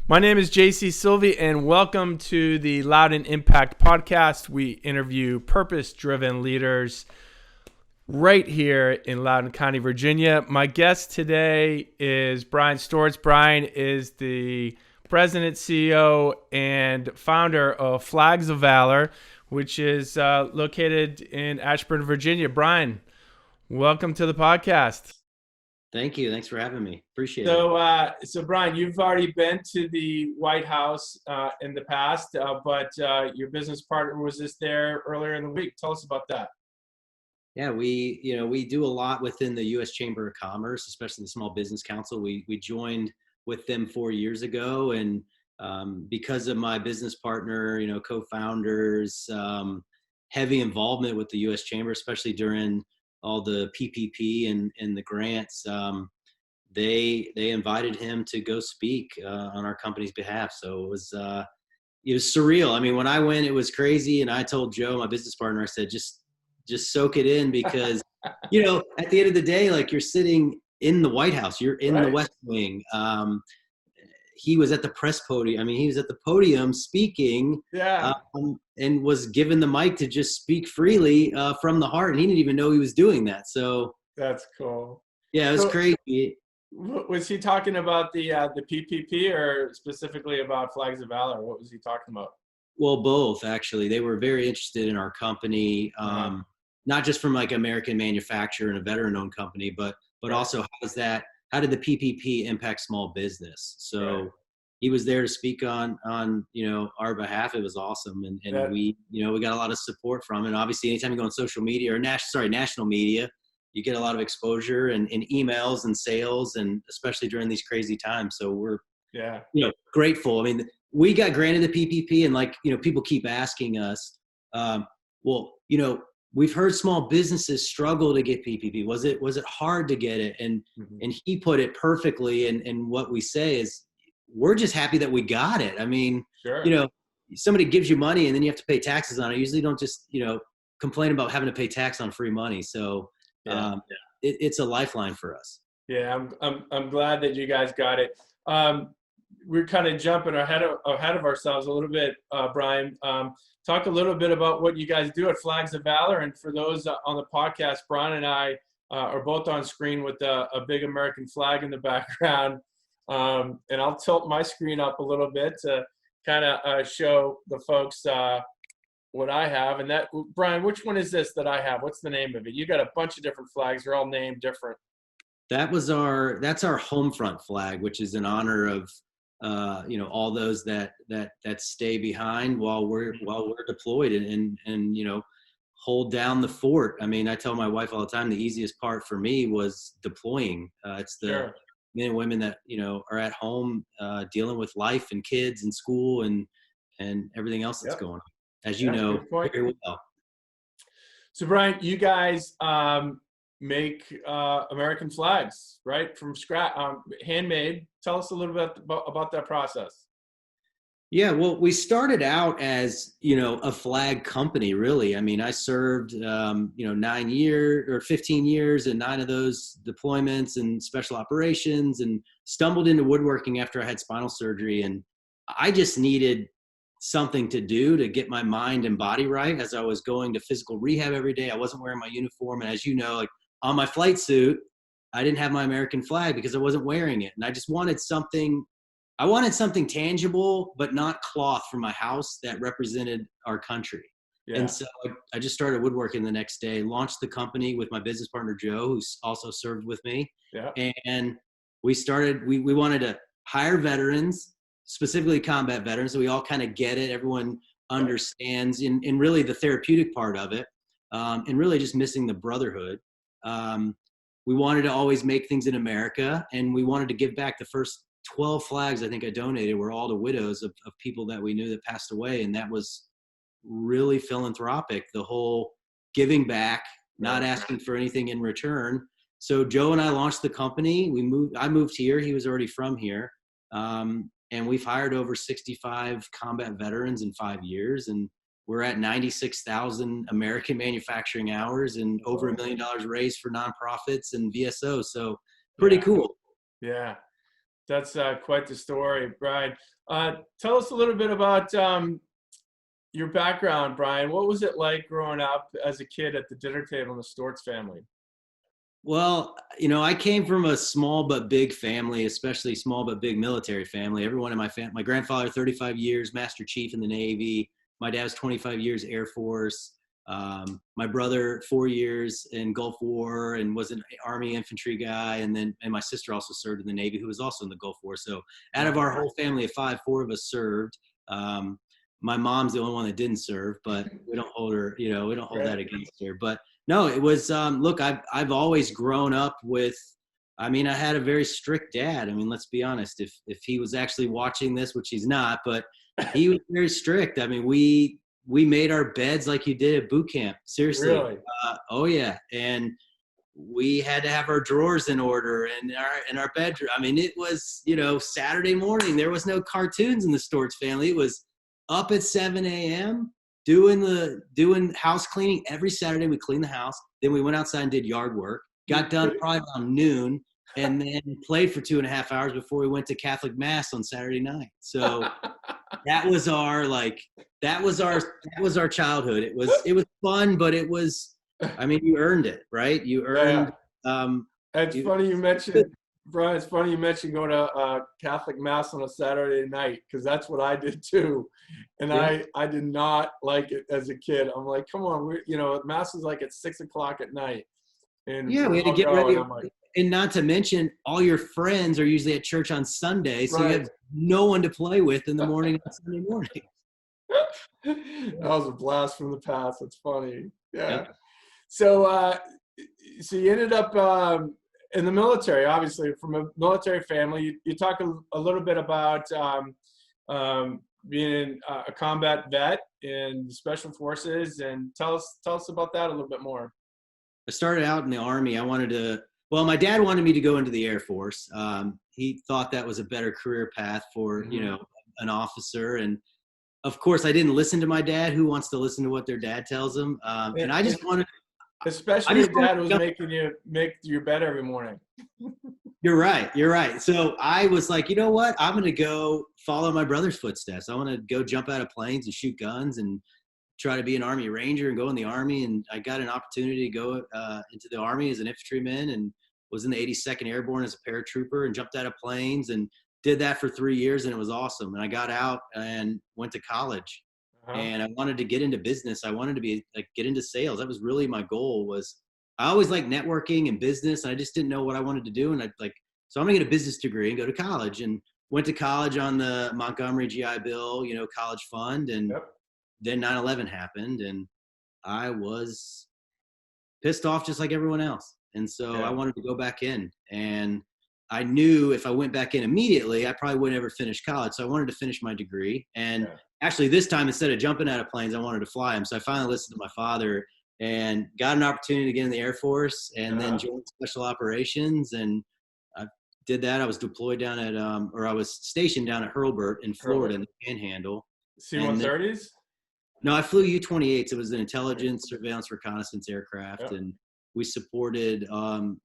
My name is JC Sylvie, and welcome to the Loud and Impact podcast. We interview purpose-driven leaders right here in Loudoun County, Virginia. My guest today is Brian Steorts. Brian is the president, CEO, and founder of Flags of Valor, which is located in Ashburn, Virginia. Brian, welcome to the podcast. Thank you. Thanks for having me. Appreciate it. So Brian, you've already been to the White House in the past, but your business partner was just there earlier in the week. Tell us about that. Yeah, we do a lot within the U.S. Chamber of Commerce, especially the Small Business Council. We joined with them 4 years ago, and because of my business partner, co-founders, heavy involvement with the U.S. Chamber, especially during all the PPP and the grants, they invited him to go speak on our company's behalf. So it was surreal. I mean, when I went, it was crazy. And I told Joe, my business partner, I said, just soak it in, because, at the end of the day, like, you're sitting in the White House, you're in the West Wing. He was at the press podium. I mean, he was at the podium speaking, and was given the mic to just speak freely from the heart. And he didn't even know he was doing that. So that's cool. Yeah, it was crazy. Was he talking about the PPP or specifically about Flags of Valor? What was he talking about? Well, both, actually. They were very interested in our company, not just from like American manufacturer and a veteran-owned company, but also how did the PPP impact small business? So he was there to speak on our behalf. It was awesome, and we got a lot of support from it. And obviously, anytime you go on social media or national media, you get a lot of exposure and emails and sales, and especially during these crazy times. So we're grateful. I mean, we got granted the PPP, and people keep asking us, we've heard small businesses struggle to get PPP. Was it hard to get it? And he put it perfectly. And what we say is, we're just happy that we got it. I mean, somebody gives you money and then you have to pay taxes on it. You usually don't just, complain about having to pay tax on free money. So it's a lifeline for us. Yeah, I'm glad that you guys got it. We're kind of jumping ahead of ourselves a little bit, Brian. Talk a little bit about what you guys do at Flags of Valor. And for those on the podcast, Brian and I are both on screen with a big American flag in the background. And I'll tilt my screen up a little bit to kind of show the folks what I have. And that, Brian, which one is this that I have? What's the name of it? You got a bunch of different flags. They're all named different. That's our home front flag, which is in honor of all those that stay behind while we're deployed and hold down the fort. I mean, I tell my wife all the time, the easiest part for me was deploying. It's the men and women that are at home dealing with life and kids and school and everything else that's going on, as you know very well. So Brian, you guys make American flags, right, from scratch, handmade. Tell us a little bit about that process. Yeah, well, we started out as a flag company, really. I mean, I served 9 years or 15 years, and 9 of those deployments and special operations, and stumbled into woodworking after I had spinal surgery, and I just needed something to do to get my mind and body right as I was going to physical rehab every day. I wasn't wearing my uniform, and as you know, like, on my flight suit, I didn't have my American flag because I wasn't wearing it. And I just wanted something tangible, but not cloth, for my house that represented our country. Yeah. And so I just started woodworking the next day, launched the company with my business partner, Joe, who's also served with me. Yeah. And we wanted to hire veterans, specifically combat veterans. So we all kind of get it. Everyone understands in really the therapeutic part of it, and really just missing the brotherhood. We wanted to always make things in America, and we wanted to give back. The first 12 flags I think I donated were all to widows of people that we knew that passed away. And that was really philanthropic, the whole giving back, not asking for anything in return. So Joe and I launched the company. I moved here. He was already from here. And we've hired over 65 combat veterans in 5 years. And we're at 96,000 American manufacturing hours and over $1 million raised for nonprofits and VSO. So pretty cool. Yeah. That's quite the story, Brian. Tell us a little bit about your background, Brian. What was it like growing up as a kid at the dinner table in the Steorts family? Well, I came from a small but big family, especially small but big military family. Everyone in my family, my grandfather, 35 years, Master Chief in the Navy. My dad was 25 years Air Force. My brother, 4 years in Gulf War and was an Army infantry guy. And my sister also served in the Navy, who was also in the Gulf War. So out of our whole family of five, four of us served. My mom's the only one that didn't serve, but we don't hold her, we don't hold that against her. But no, it was, look, I've always grown up with, I had a very strict dad. Let's be honest, if he was actually watching this, which he's not, but he was very strict. We made our beds like you did at boot camp. Seriously. Really? Oh yeah. And we had to have our drawers in order and in our bedroom. It was, Saturday morning, there was no cartoons in the Steorts family. It was up at 7 a.m. doing house cleaning. Every Saturday we cleaned the house. Then we went outside and did yard work. Got done probably around noon, and then played for 2.5 hours before we went to Catholic Mass on Saturday night. So that was our childhood. It was fun, but it was, you earned it, right? You earned. It's funny you mentioned, Brian, it's funny you mentioned going to Catholic Mass on a Saturday night, because that's what I did too. And I did not like it as a kid. I'm like, come on, Mass is like at 6 o'clock at night. And we had to get ready. And not to mention, all your friends are usually at church on Sunday, so you have no one to play with in the morning on Sunday morning. That was a blast from the past. That's funny. Yeah. Yep. So you ended up in the military, obviously, from a military family. You talk a little bit about being a combat vet in Special Forces, and tell us about that a little bit more. I started out in the Army. My dad wanted me to go into the Air Force. He thought that was a better career path for, an officer. And of course, I didn't listen to my dad. Who wants to listen to what their dad tells them? And I just wanted, especially your dad was making you make your bed every morning. You're right. So I was like, you know what? I'm going to go follow my brother's footsteps. I want to go jump out of planes and shoot guns and try to be an Army Ranger and go in the Army. And I got an opportunity to go into the Army as an infantryman, and was in the 82nd Airborne as a paratrooper and jumped out of planes and did that for 3 years. And it was awesome. And I got out and went to college. And I wanted to get into business. I wanted to get into sales. That was really my goal. I always liked networking and business. And I just didn't know what I wanted to do. And so I'm going to get a business degree and go to college, and went to college on the Montgomery GI Bill, college fund. And then 9/11 happened, and I was pissed off just like everyone else. And so I wanted to go back in, and I knew if I went back in immediately, I probably wouldn't ever finish college. So I wanted to finish my degree. And actually this time, instead of jumping out of planes, I wanted to fly them. So I finally listened to my father and got an opportunity to get in the Air Force, and then joined Special Operations. And I did that. I was deployed down at, I was stationed down at Hurlburt in Florida in the Panhandle. C-130s? No, I flew U-28s. It was an intelligence, surveillance, reconnaissance aircraft. And we supported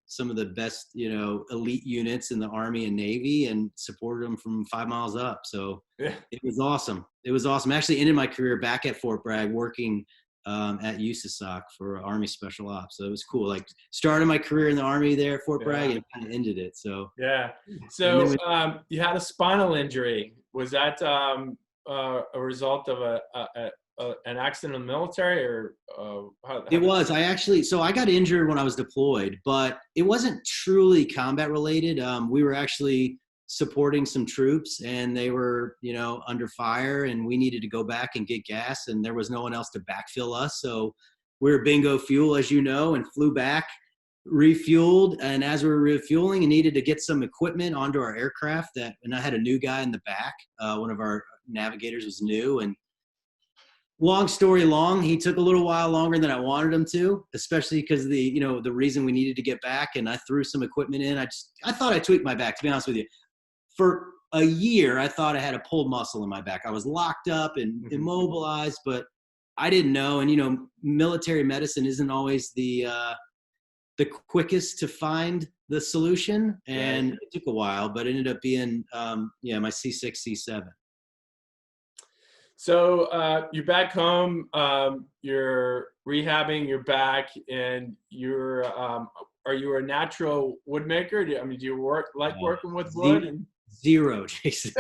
some of the best, elite units in the Army and Navy, and supported them from 5 miles up. So it was awesome. I actually ended my career back at Fort Bragg working at USASOC for Army Special Ops. So it was cool. Like, started my career in the Army there at Fort Bragg, and kind of ended it. So So you had a spinal injury. Was that a result of an accident in the military, or it was? I got injured when I was deployed, but it wasn't truly combat related. We were actually supporting some troops, and they were, under fire, and we needed to go back and get gas, and there was no one else to backfill us. So we were bingo fuel, as you know, and flew back, refueled. And as we were refueling and needed to get some equipment onto our aircraft, and I had a new guy in the back. One of our navigators was new, and long story long, he took a little while longer than I wanted him to, especially because the reason we needed to get back. And I threw some equipment in. I thought I tweaked my back, to be honest with you. For a year, I thought I had a pulled muscle in my back. I was locked up and immobilized, but I didn't know. And, military medicine isn't always the the quickest to find the solution, and it took a while, but it ended up being my C6, C7. So you're back home, you're rehabbing your back, and you're are you a natural wood maker? Do you like working with wood? Zero, Jason.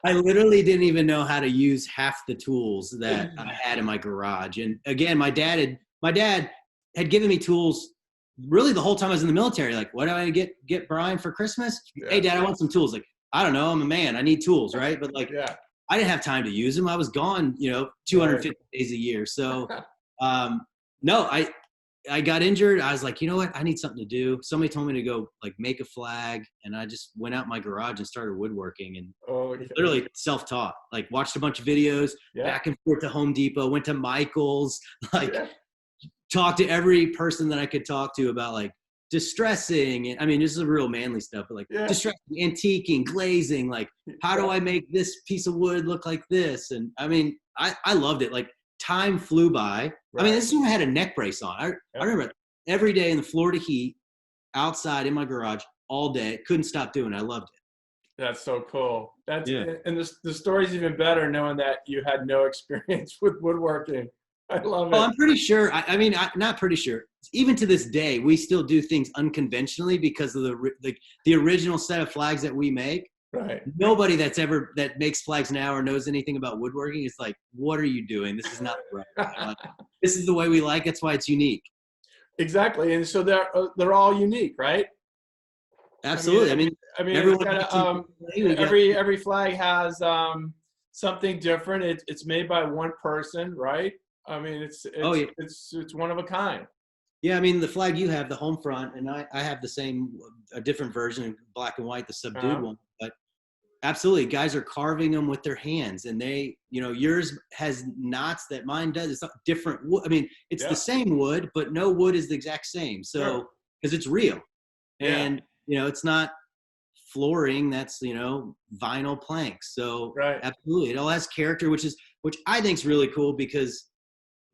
I literally didn't even know how to use half the tools that I had in my garage. And again, my dad had given me tools really the whole time I was in the military. Like, what do I get Brian for Christmas? Hey, Dad, I want some tools. Like, I don't know, I'm a man, I need tools, right? But like, I didn't have time to use them. I was gone, 250 days a year. So, no, I got injured. I was like, you know what? I need something to do. Somebody told me to go like make a flag, and I just went out in my garage and started woodworking, and literally self-taught. Like, watched a bunch of videos, back and forth to Home Depot, went to Michael's, talked to every person that I could talk to about like distressing. And I mean, this is real manly stuff, but like distressing, antiquing, glazing. Like, how do I make this piece of wood look like this? And I mean, I loved it. Like, time flew by. I mean, this is when I had a neck brace on. I remember every day in the Florida heat, outside in my garage all day. Couldn't stop doing it. I loved it. That's so cool. And the story's even better knowing that you had no experience with woodworking. I love it. I'm pretty sure. I'm not pretty sure. Even to this day, we still do things unconventionally because of the original set of flags that we make. Right. Nobody that makes flags now or knows anything about woodworking is like, what are you doing? This is not right. Like, this is the way we like. That's why it's unique. Exactly, and so they're all unique, right? Absolutely. I mean everyone every flag has something different. It's made by one person, right? I mean, it's one of a kind. Yeah, I mean, the flag you have, the home front, and I have a different version, black and white, the subdued one. But absolutely, guys are carving them with their hands, and yours has knots that mine does. It's not different wood. I mean, it's the same wood, but no wood is the exact same. So, because it's real, and it's not flooring. That's vinyl planks. So, absolutely, it all has character, which I think is really cool because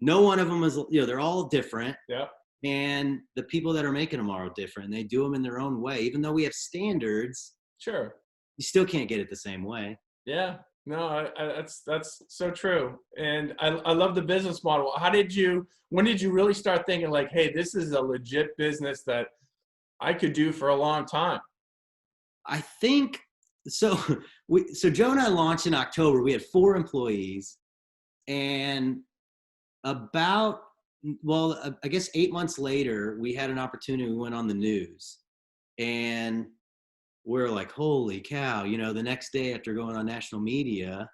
no one of them is. They're all different. Yeah. And the people that are making them are all different. They do them in their own way. Even though we have standards, sure, you still can't get it the same way. Yeah, no, that's so true. And I love the business model. When did you really start thinking like, hey, this is a legit business that I could do for a long time? I think so. So Joe and I launched in October. We had 4 employees, and I guess 8 months later, we had an opportunity. We went on the news, and we're like, holy cow, the next day after going on national media,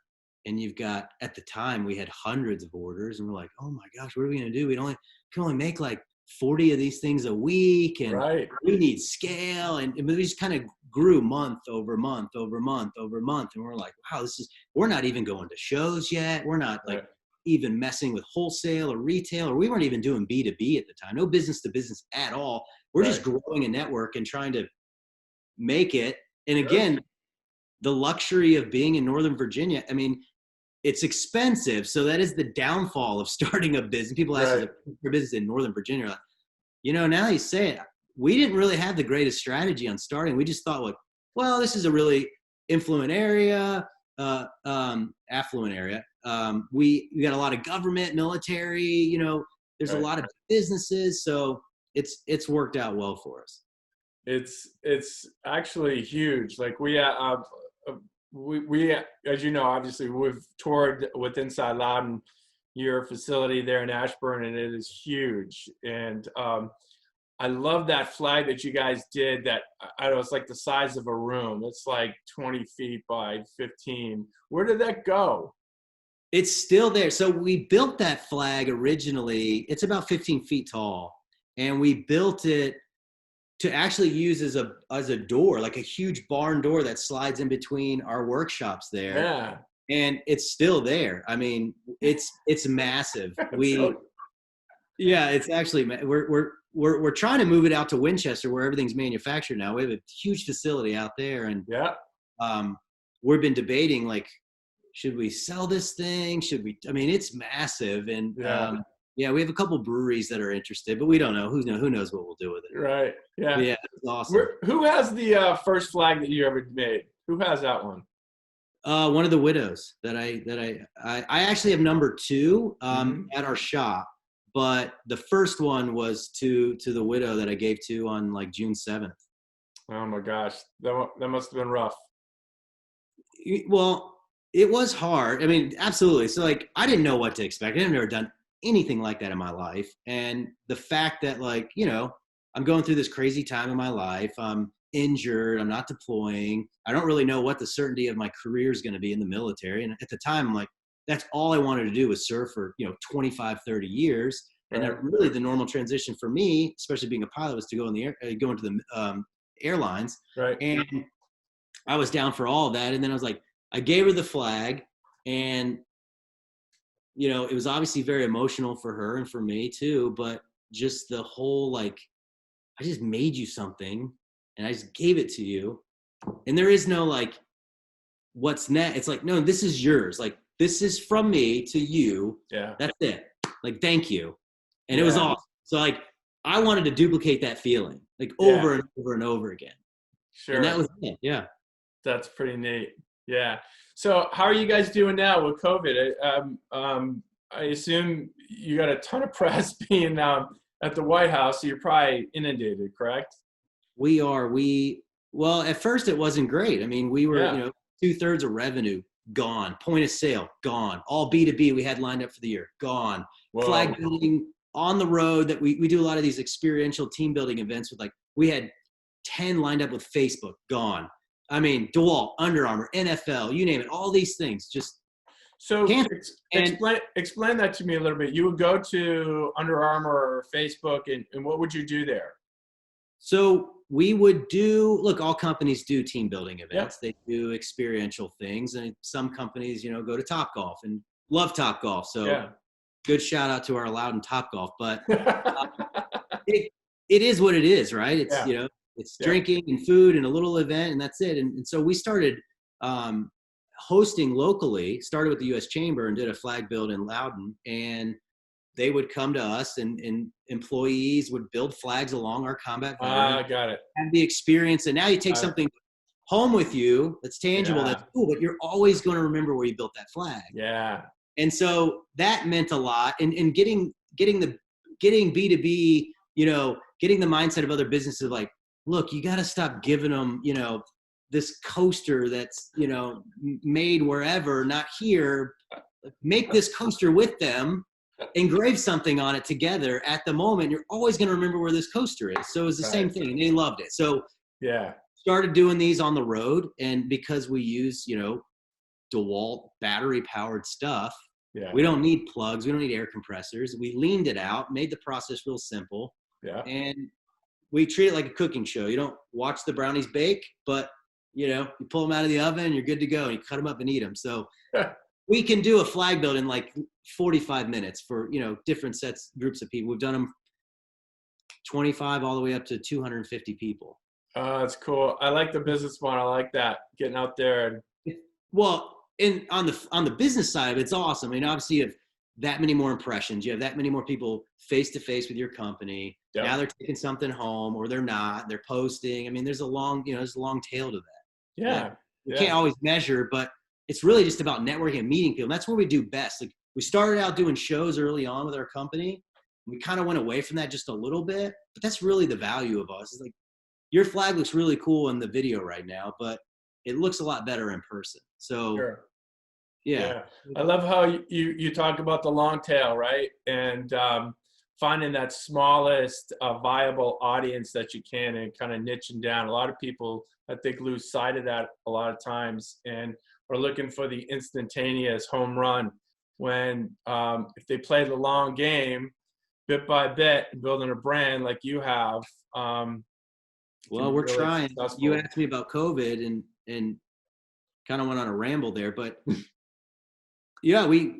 and you've got, at the time, we had hundreds of orders, and we're like, oh my gosh, what are we going to do? We can only make like 40 of these things a week, and we need scale. And we just kind of grew month over month over month over month. And we're like, wow, we're not even going to shows yet. We're not even messing with wholesale or retail, or we weren't even doing B2B at the time. No business to business at all. We're just growing a network and trying to make it. And again, the luxury of being in Northern Virginia, I mean, it's expensive. So that is the downfall of starting a business. People ask us for business in Northern Virginia. Like, now you say it, we didn't really have the greatest strategy on starting. We just thought, like, well, this is a really affluent area. We got a lot of government, military, there's a lot of businesses. So it's worked out well for us. It's actually huge. Like we, as you know, obviously we've toured with Inside Loudon, your facility there in Ashburn, and it is huge. And I love that flag that you guys did that, I don't know, it's like the size of a room. It's like 20 feet by 15. Where did that go? It's still there. So we built that flag originally. It's about 15 feet tall. And we built it to actually use as a door, like a huge barn door that slides in between our workshops there. Yeah. And it's still there. I mean, it's massive. It's actually, we're trying to move it out to Winchester where everything's manufactured now. We have a huge facility out there, and we've been debating, like, should we sell this thing? I mean, it's massive. And Yeah, we have a couple breweries that are interested, but we don't know. Who knows what we'll do with it. Right. Yeah. But yeah, it's awesome. Who has the first flag that you ever made? Who has that one? One of the widows that I actually have number 2 at our shop, but the first one was to the widow that I gave to on like June 7th. Oh my gosh, that must have been rough. Well, it was hard. I mean, absolutely. So like, I didn't know what to expect. I've never done anything like that in my life. And the fact that like, I'm going through this crazy time in my life. I'm injured. I'm not deploying. I don't really know what the certainty of my career is going to be in the military. And at the time, I'm like, that's all I wanted to do was serve for, 25, 30 years. And that really the normal transition for me, especially being a pilot, was to go into the airlines. Right. And I was down for all of that. And then I was like, I gave her the flag, and, it was obviously very emotional for her and for me too, but just the whole, like, I just made you something and I just gave it to you. And there is no like, what's next? It's like, no, this is yours. Like, this is from me to you. Yeah. That's it. Like, thank you. And it was awesome. So like, I wanted to duplicate that feeling like over and over and over again. Sure. And that was it. Yeah. That's pretty neat. Yeah. So how are you guys doing now with COVID? I assume you got a ton of press being at the White House, so you're probably inundated, correct? We are. Well, at first it wasn't great. I mean, we were, 2/3 of revenue gone, point of sale gone, all B2B we had lined up for the year gone. Whoa. Flag building on the road that we do a lot of these experiential team building events with, like, we had 10 lined up with Facebook gone. I mean, DeWalt, Under Armour, NFL, you name it, all these things just. So explain that to me a little bit. You would go to Under Armour or Facebook, and what would you do there? So we would look, all companies do team building events. Yep. They do experiential things. And some companies, go to Topgolf and love Topgolf. So good shout out to our Loudon Topgolf. But it is what it is, right? It's, it's drinking and food and a little event, and that's it. And so we started hosting locally, started with the U.S. Chamber and did a flag build in Loudon. And they would come to us, and employees would build flags along our combat veterans. Got it. Have the experience. And now you take something home with you that's tangible, that's cool, but you're always going to remember where you built that flag. Yeah. And so that meant a lot. And getting B2B, getting the mindset of other businesses, like, look, you got to stop giving them, this coaster that's, made wherever, not here. Make this coaster with them, engrave something on it together. At the moment, you're always going to remember where this coaster is. So it was the same thing, and they loved it. So started doing these on the road, and because we use, DeWalt battery powered stuff, we don't need plugs, we don't need air compressors. We leaned it out, made the process real simple, and we treat it like a cooking show. You don't watch the brownies bake, but you pull them out of the oven, you're good to go, and you cut them up and eat them. So we can do a flag build in like 45 minutes for, different groups of people. We've done them 25 all the way up to 250 people. That's cool. I like the business model. I like that, getting out there. Well, on the business side of it, it's awesome. I mean, obviously you have that many more impressions. You have that many more people face to face with your company. Yep. Now they're taking something home, or they're not. They're posting. I mean, there's a long tail to that. Yeah. You can't always measure, but it's really just about networking and meeting people. And that's what we do best. Like, we started out doing shows early on with our company. We kind of went away from that just a little bit, but that's really the value of us. It's like, your flag looks really cool in the video right now, but it looks a lot better in person. So yeah. I love how you talk about the long tail, right? And finding that smallest viable audience that you can, and kind of niching down. A lot of people, I think, lose sight of that a lot of times, and are looking for the instantaneous home run, when if they play the long game, bit by bit, building a brand like you have. Well, we're really trying. Successful. You asked me about COVID and kind of went on a ramble there, but yeah, we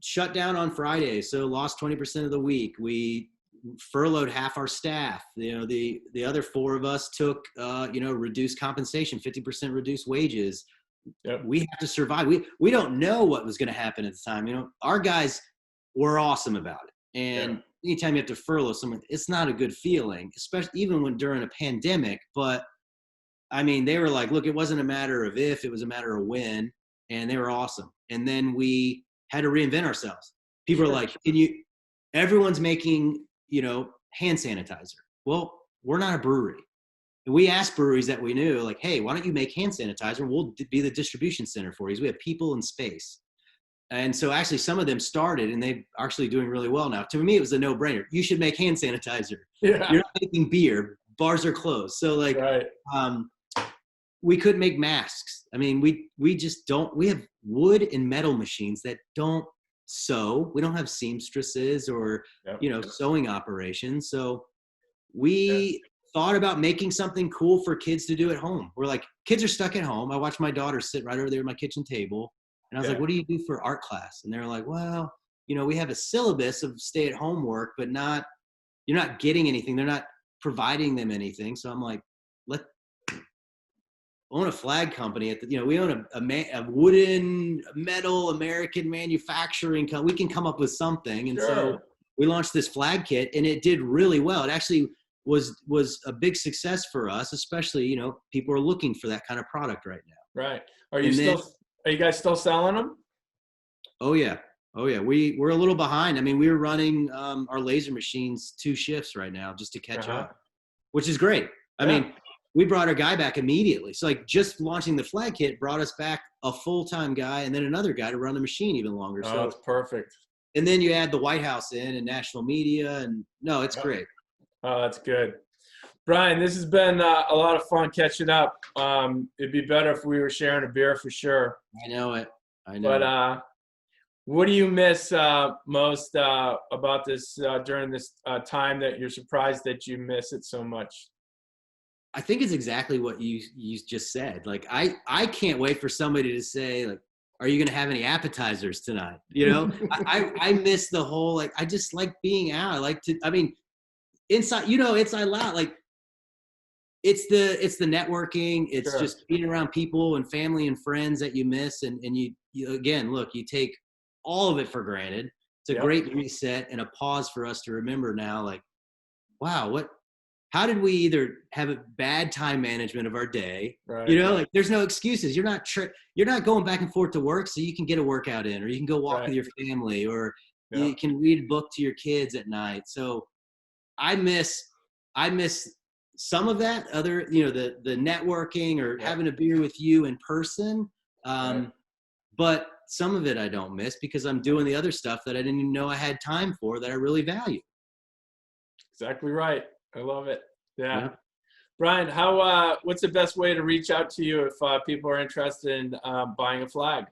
shut down on Friday, so lost 20% of the week. We furloughed half our staff. The other 4 of us took reduced compensation, 50% reduced wages. Yep. We have to survive. We don't know what was going to happen at the time. Our guys were awesome about it. And anytime you have to furlough someone, it's not a good feeling, especially even when during a pandemic. But I mean, they were like, look, it wasn't a matter of if, it was a matter of when, and they were awesome. And then we had to reinvent ourselves. People are like, everyone's making, hand sanitizer. Well, we're not a brewery. And we asked breweries that we knew, like, hey, why don't you make hand sanitizer? We'll be the distribution center for you. We have people and space. And so actually some of them started and they're actually doing really well now. To me, it was a no-brainer. You should make hand sanitizer. Yeah. You're not making beer. Bars are closed. So like, we couldn't make masks. I mean, we just don't, we have wood and metal machines that don't sew. We don't have seamstresses or, sewing operations. So we thought about making something cool for kids to do at home. We're like, kids are stuck at home. I watch my daughter sit right over there at my kitchen table. And I was like, what do you do for art class? And they're like, well, we have a syllabus of stay-at-home work, but you're not getting anything. They're not providing them anything. So I'm like, let's own a flag company. We own a wooden, metal, American manufacturing company. We can come up with something. And so we launched this flag kit, and it did really well. It actually was a big success for us, especially, people are looking for that kind of product right now. Right. Are you guys still selling them? Oh yeah. We're a little behind. I mean, we were running our laser machines 2 shifts right now just to catch up, which is great. I mean, we brought our guy back immediately. So like just launching the flag kit brought us back a full-time guy and then another guy to run the machine even longer. Oh, so that's perfect. And then you add the White House in and national media, and no, it's great. Oh, that's good. Brian, this has been a lot of fun catching up. It'd be better if we were sharing a beer for sure. I know it. But what do you miss most about this during this time that you're surprised that you miss it so much? I think it's exactly what you just said. Like, I can't wait for somebody to say, like, are you going to have any appetizers tonight? I miss the whole, like, I just like being out. I like to, inside, inside loud, like, it's the networking. It's just being around people and family and friends that you miss. And you again, look, you take all of it for granted. It's a great reset and a pause for us to remember now, like, wow, how did we either have a bad time management of our day? Right. Like, there's no excuses. You're not going back and forth to work so you can get a workout in, or you can go walk with your family, or you can read a book to your kids at night. So I miss some of that other, the networking or having a beer with you in person. But some of it I don't miss because I'm doing the other stuff that I didn't even know I had time for that I really value. Exactly right. I love it. Yeah. Brian, what's the best way to reach out to you if people are interested in buying a flag?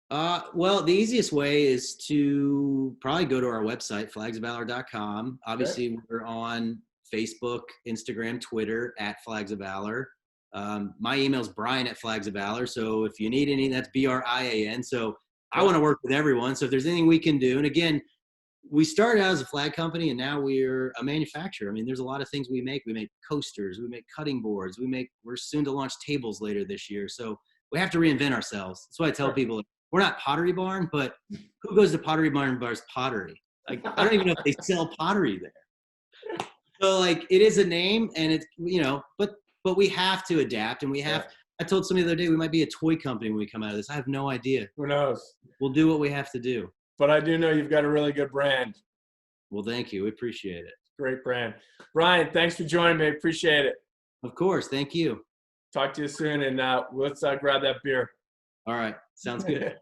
Well, the easiest way is to probably go to our website, flagsofvalor.com. Obviously, we're on Facebook, Instagram, Twitter at Flags of Valor. My email is brian@flagsofvalor. So if you need any, that's BRIAN. So I want to work with everyone. So if there's anything we can do, and again, we started out as a flag company and now we're a manufacturer. I mean, there's a lot of things we make. We make coasters, we make cutting boards, we're soon to launch tables later this year. So we have to reinvent ourselves. That's why I tell people, we're not Pottery Barn, but who goes to Pottery Barn and buys pottery? Like, I don't even know if they sell pottery there. So like, it is a name, and it's, but we have to adapt, and I told somebody the other day, we might be a toy company when we come out of this. I have no idea. Who knows? We'll do what we have to do. But I do know you've got a really good brand. Well, thank you. We appreciate it. Great brand. Brian, thanks for joining me. Appreciate it. Of course. Thank you. Talk to you soon, and let's grab that beer. All right. Sounds good.